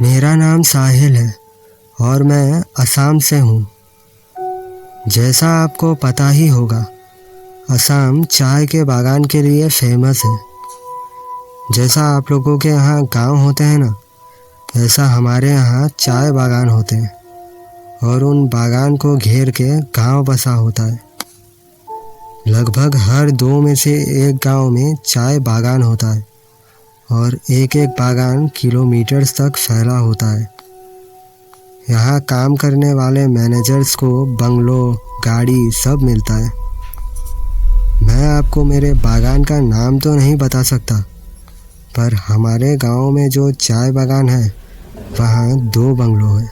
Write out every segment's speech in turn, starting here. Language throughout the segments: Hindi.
मेरा नाम साहिल है और मैं असम से हूँ। जैसा आपको पता ही होगा, असम चाय के बागान के लिए फेमस है। जैसा आप लोगों के यहाँ गांव होते हैं ना, ऐसा हमारे यहाँ चाय बागान होते हैं और उन बागान को घेर के गांव बसा होता है। लगभग हर 2 में से 1 गांव में चाय बागान होता है और एक एक बागान किलोमीटर्स तक फैला होता है। यहाँ काम करने वाले मैनेजर्स को बंगलो, गाड़ी सब मिलता है। मैं आपको मेरे बागान का नाम तो नहीं बता सकता, पर हमारे गांव में जो चाय बागान है वहाँ 2 बंगलो है।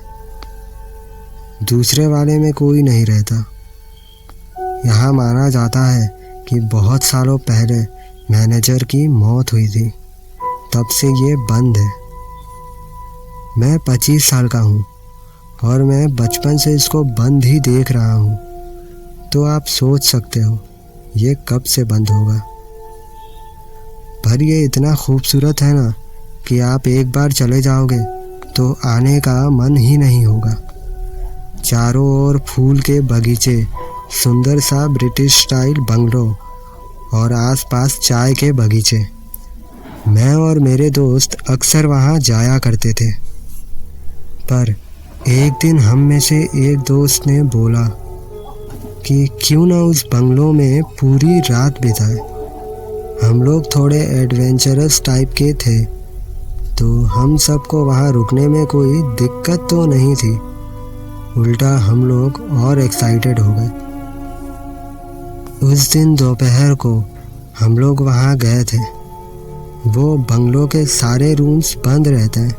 दूसरे वाले में कोई नहीं रहता। यहाँ माना जाता है कि बहुत सालों पहले मैनेजर की मौत हुई थी, तब से ये बंद है। मैं 25 साल का हूँ और मैं बचपन से इसको बंद ही देख रहा हूँ, तो आप सोच सकते हो ये कब से बंद होगा। पर ये इतना खूबसूरत है ना कि आप एक बार चले जाओगे तो आने का मन ही नहीं होगा। चारों ओर फूल के बगीचे, सुंदर सा ब्रिटिश स्टाइल बंगलो और आसपास चाय के बगीचे। मैं और मेरे दोस्त अक्सर वहाँ जाया करते थे। पर एक दिन हम में से एक दोस्त ने बोला कि क्यों ना उस बंगलो में पूरी रात बिताए। हम लोग थोड़े एडवेंचरस टाइप के थे, तो हम सबको वहाँ रुकने में कोई दिक्कत तो नहीं थी। उल्टा हम लोग और एक्साइटेड हो गए। उस दिन दोपहर को हम लोग वहाँ गए थे। वो बंगलो के सारे रूम्स बंद रहते हैं,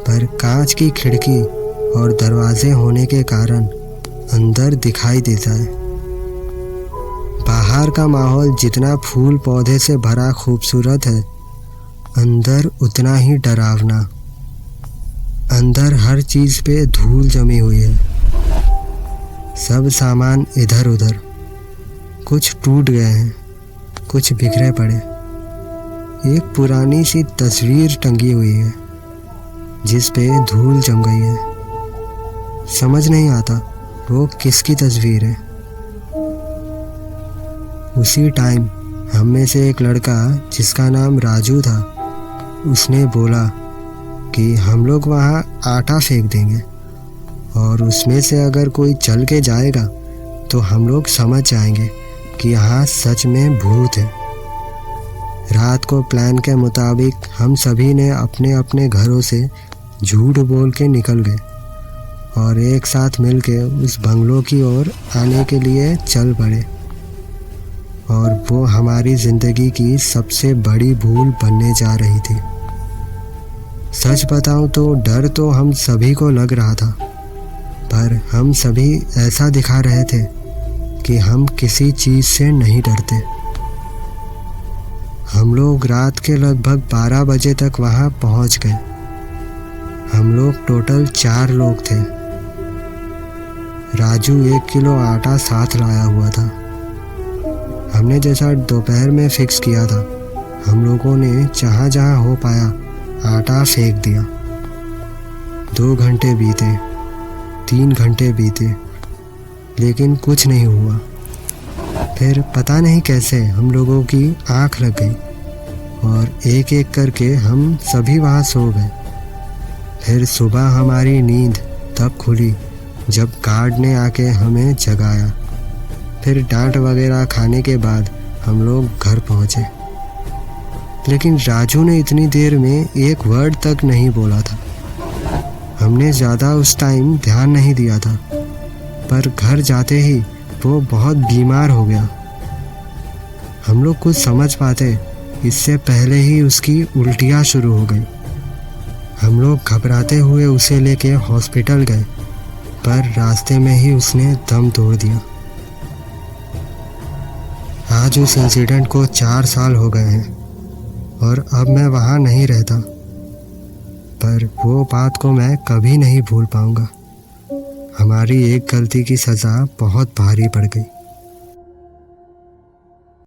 पर कांच की खिड़की और दरवाजे होने के कारण अंदर दिखाई देता है। बाहर का माहौल जितना फूल पौधे से भरा खूबसूरत है, अंदर उतना ही डरावना। अंदर हर चीज़ पे धूल जमी हुई है। सब सामान इधर उधर, कुछ टूट गए हैं, कुछ बिखरे पड़े। एक पुरानी सी तस्वीर टंगी हुई है जिस पे धूल जम गई है। समझ नहीं आता वो किसकी तस्वीर है। उसी टाइम हम में से एक लड़का जिसका नाम राजू था, उसने बोला कि हम लोग वहाँ आटा फेंक देंगे और उसमें से अगर कोई चल के जाएगा तो हम लोग समझ जाएंगे कि यहाँ सच में भूत है। रात को प्लान के मुताबिक हम सभी ने अपने अपने घरों से झूठ बोल के निकल गए और एक साथ मिलके उस बंगलो की ओर आने के लिए चल पड़े। और वो हमारी ज़िंदगी की सबसे बड़ी भूल बनने जा रही थी। सच बताऊं तो डर तो हम सभी को लग रहा था, पर हम सभी ऐसा दिखा रहे थे कि हम किसी चीज़ से नहीं डरते। हम लोग रात के लगभग 12 बजे तक वहाँ पहुँच गए। हम लोग टोटल 4 लोग थे। राजू 1 किलो आटा साथ लाया हुआ था। हमने जैसा दोपहर में फिक्स किया था, हम लोगों ने जहाँ जहाँ हो पाया आटा फेंक दिया। 2 घंटे बीते, 3 घंटे बीते, लेकिन कुछ नहीं हुआ। फिर पता नहीं कैसे हम लोगों की आँख लग गई और एक एक करके हम सभी वहाँ सो गए। फिर सुबह हमारी नींद तब खुली जब गार्ड ने आके हमें जगाया। फिर डांट वगैरह खाने के बाद हम लोग घर पहुँचे। लेकिन राजू ने इतनी देर में एक वर्ड तक नहीं बोला था। हमने ज़्यादा उस टाइम ध्यान नहीं दिया था, पर घर जाते ही वो बहुत बीमार हो गया। हम लोग कुछ समझ पाते इससे पहले ही उसकी उल्टियाँ शुरू हो गई। हम लोग घबराते हुए उसे लेके हॉस्पिटल गए, पर रास्ते में ही उसने दम तोड़ दिया। आज उस इंसिडेंट को 4 साल हो गए हैं और अब मैं वहाँ नहीं रहता, पर वो बात को मैं कभी नहीं भूल पाऊँगा। हमारी एक गलती की सज़ा बहुत भारी पड़ गई।